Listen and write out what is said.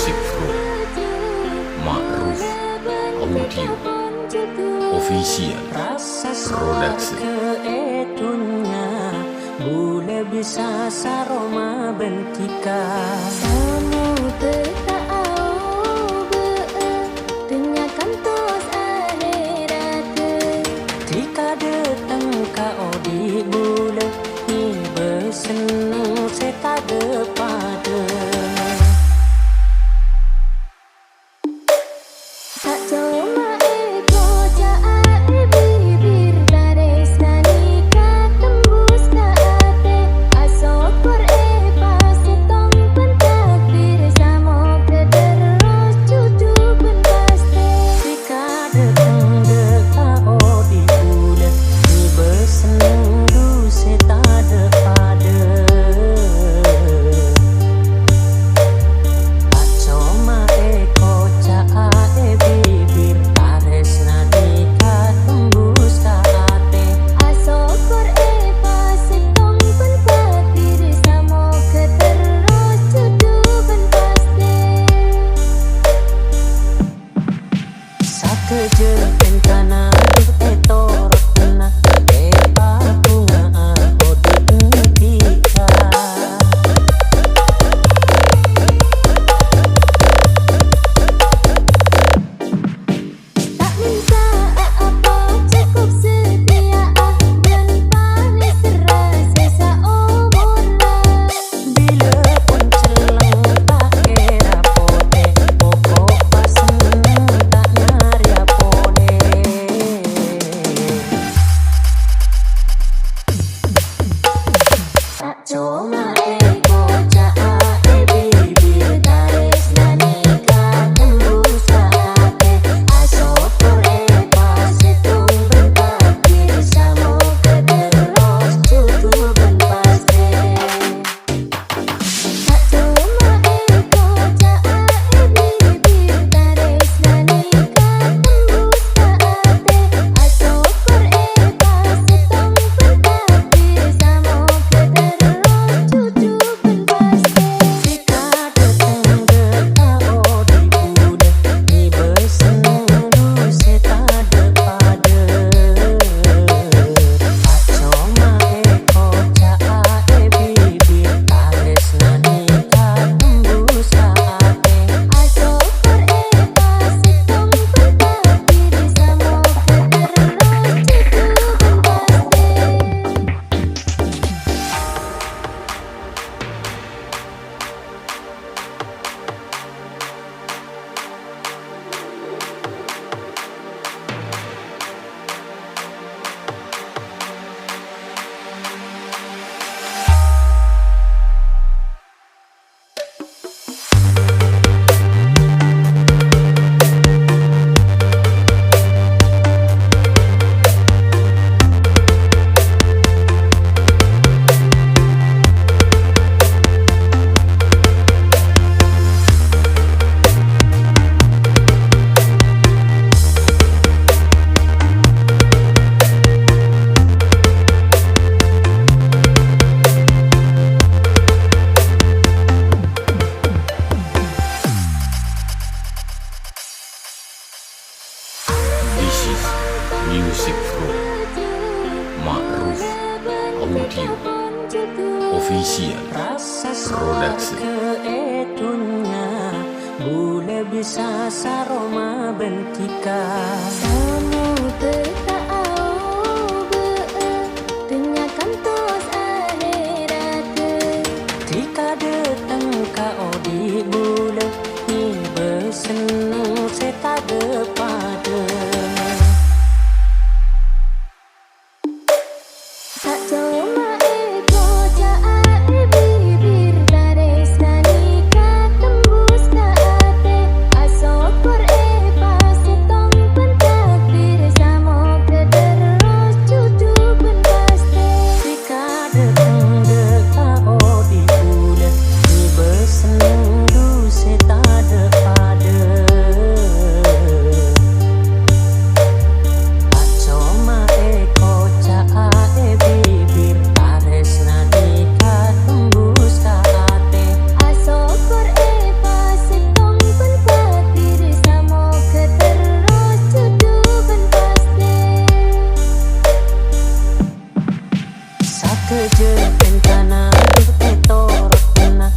Music from Ma'ruf Audio Official Production. Boleh bisa saroma bentika Samu bertaau dengarkan tos akhirat Tika datang kau di bule Ni bersenang seta depada tak cuma ego jaat bibir garis nanika tembus ke ate asokor pasti tong pentakdir samo kederos cucu pun pasti Tika datang kau di bule Ni bersenang du seta depada Tak cuma ego jaat bibir garis nanika tembus ke ate asokor pasti tong pentakdir samo kederos cucu pun pasti Sakeje pentana etorot na epa bunga ode tika tak minta apa cukup setia dan paling serasa seumurlah Bila pun celang tak kira pode pokok pasen tak nyari apode Tak cuma ego jaat bibir garis nanika tembus ke ate asokor pasti tung bentakdir samo kederos cucu ben pasti tak cuma ego jaat bibir garis nanika tembus ke ate asokor pasti tong pentakdir samo kederos cucu pun pasti Tika datang kau di bule Ni bersenang du seta depada Tak cuma eko jaat bibir garis nanika tembus ke ate asokor pasti tong pentakdir samo kederos cucu pun pasti This is Music from Ma'ruf Audio Official Production. Keetunya boleh bisa saroma bentika Samu bertaau dengarkan tos akhirat Tika datang kau di bule Ni bersenang seta depada tak cuma ego jaat bibir garis nanika tembus ke ate asokor pasti tong pentakdir samo Kerja rencana, duit torot na